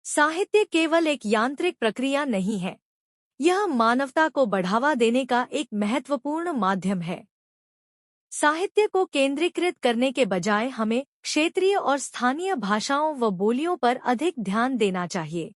साहित्य केवल एक यांत्रिक प्रक्रिया नहीं है, यह मानवता को बढ़ावा देने का एक महत्वपूर्ण माध्यम है। साहित्य को केंद्रीकृत करने के बजाय हमें क्षेत्रीय और स्थानीय भाषाओं व बोलियों पर अधिक ध्यान देना चाहिए।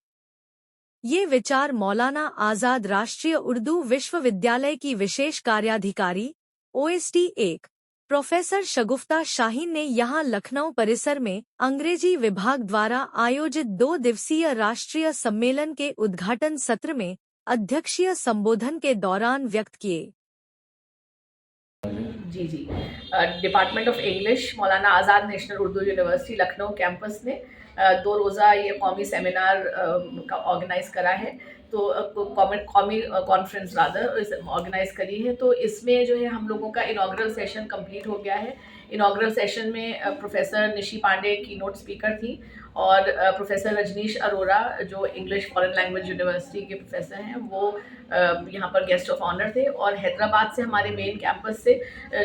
ये विचार मौलाना आजाद राष्ट्रीय उर्दू विश्वविद्यालय की विशेष कार्याधिकारी OSD 1 प्रोफेसर शगुफ्ता शाहीन ने यहाँ लखनऊ परिसर में अंग्रेजी विभाग द्वारा आयोजित 2 दिवसीय राष्ट्रीय सम्मेलन के उद्घाटन सत्र में अध्यक्षीय संबोधन के दौरान व्यक्त किए। जी जी department of English Maulana Azad national Urdu university Lucknow campus ने 2 रोज़ा ये कौमी सेमिनार का ऑर्गेनाइज़ करा है। तो कौमी कॉन्फ्रेंस रादर ऑर्गेनाइज़ करी है। तो इसमें जो है हम लोगों का इनॉग्रल सेशन कंप्लीट हो गया है। इनॉग्रल सेशन में प्रोफेसर निशी पांडे की नोट स्पीकर थी और प्रोफेसर रजनीश अरोरा जो इंग्लिश फॉरेन लैंग्वेज यूनिवर्सिटी के प्रोफेसर हैं वो यहाँ पर गेस्ट ऑफ ऑनर थे। और हैदराबाद से हमारे मेन कैंपस से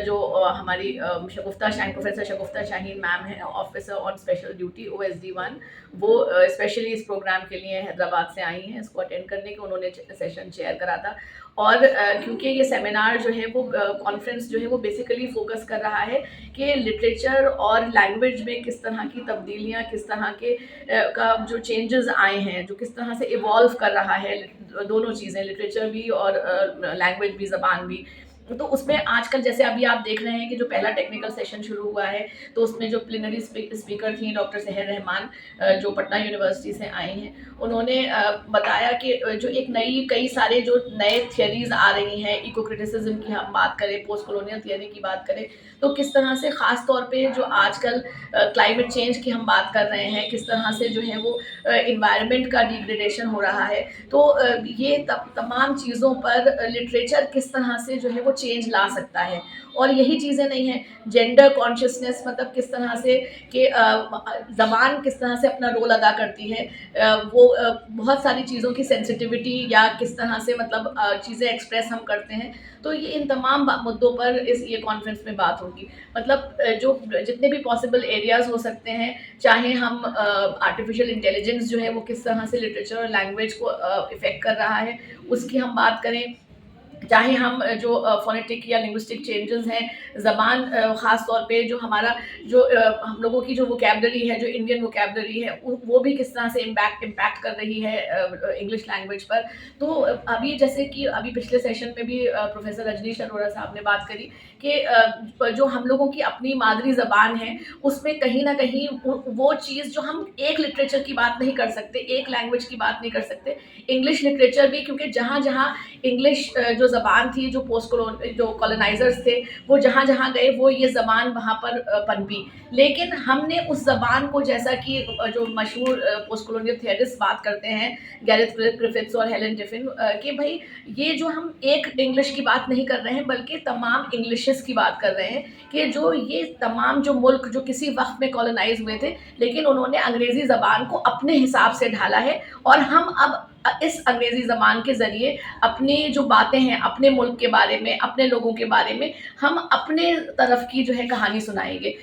जो हमारी प्रोफेसर शगुफ्ता शाहीन मैम है, officer on special duty OSD 1, वो स्पेशली इस प्रोग्राम के लिए हैदराबाद से आई हैं इसको अटेंड करने के। उन्होंने सेशन चेयर करा था। और क्योंकि ये सेमिनार जो है वो कॉन्फ्रेंस जो है वो बेसिकली फोकस कर रहा है कि लिटरेचर और लैंग्वेज में किस तरह की तब्दीलियाँ, किस तरह के का जो चेंजेस आए हैं, जो किस तरह से इवॉल्व कर रहा है दोनों चीज़ें, लिटरेचर भी और लैंग्वेज भी, ज़बान भी। तो उसमें आजकल जैसे अभी आप देख रहे हैं कि जो पहला टेक्निकल सेशन शुरू हुआ है तो उसमें जो प्लिनरी स्पीकर थी डॉक्टर सहर रहमान जो पटना यूनिवर्सिटी से आई हैं, उन्होंने बताया कि जो एक कई सारे जो नए थियरीज आ रही हैं, इको क्रिटिसिज्म की हम बात करें, पोस्ट कॉलोनियल थियरी की बात करें, तो किस तरह से ख़ास तौर पे जो आजकल क्लाइमेट चेंज की हम बात कर रहे हैं, किस तरह से जो है वो इन्वायरमेंट का डिग्रेडेशन हो रहा है। तो ये तमाम चीज़ों पर लिटरेचर किस तरह से जो है वो चेंज ला सकता है। और यही चीज़ें नहीं हैं, जेंडर कॉन्शियसनेस मतलब किस तरह से कि ज़बान किस तरह से अपना रोल अदा करती है, वो बहुत सारी चीज़ों की सेंसिटिविटी या किस तरह से मतलब चीज़ें एक्सप्रेस हम करते हैं। तो ये इन तमाम मुद्दों पर ये कॉन्फ्रेंस में बात होगी। मतलब जो जितने भी पॉसिबल एरियाज़ हो सकते हैं, चाहे हम आर्टिफिशियल इंटेलिजेंस जो है वो किस तरह से लिटरेचर और लैंग्वेज को इफ़ेक्ट कर रहा है उसकी हम बात करें, चाहे हम जो फोनेटिक या लिंग्विस्टिक चेंजेस हैं, ज़बान ख़ास तौर पे जो हमारा जो हम लोगों की जो वोकैबुलरी है, जो इंडियन वोकैबुलरी है, वो भी किस तरह से इम्पैक्ट कर रही है इंग्लिश लैंग्वेज पर। तो अभी जैसे कि अभी पिछले सेशन में भी प्रोफेसर रजनीश अरोरा साहब ने बात करी कि जो हम लोगों की अपनी मादरी ज़बान है उसमें कहीं ना कहीं वो चीज़ जो हम एक लिटरेचर की बात नहीं कर सकते, एक लैंग्वेज की बात नहीं कर सकते, इंग्लिश लिटरेचर भी, क्योंकि जहाँ जहाँ इंग्लिश जो ज़बान थी, जो कॉलोनाइजर्स थे वो जहाँ जहाँ गए वो ये ज़बान वहाँ पर पनपी। लेकिन हमने उस ज़बान को, जैसा कि जो मशहूर पोस्ट कॉलोनियल थियरिस्ट बात करते हैं, गैरेथ ग्रिफिथ्स और हेलन टिफिन, कि भाई ये जो हम एक इंग्लिश की बात नहीं कर रहे हैं बल्कि तमाम इंग्लिशेस की बात कर रहे हैं, कि जो ये तमाम जो मुल्क जो किसी वक्त में कॉलोनाइज हुए थे लेकिन उन्होंने अंग्रेज़ी ज़बान को अपने हिसाब से ढाला है। और हम अब इस अंग्रेज़ी ज़बान के ज़रिए अपनी जो बातें हैं, अपने मुल्क के बारे में, अपने लोगों के बारे में, हम अपने तरफ की जो है कहानी सुनाएंगे।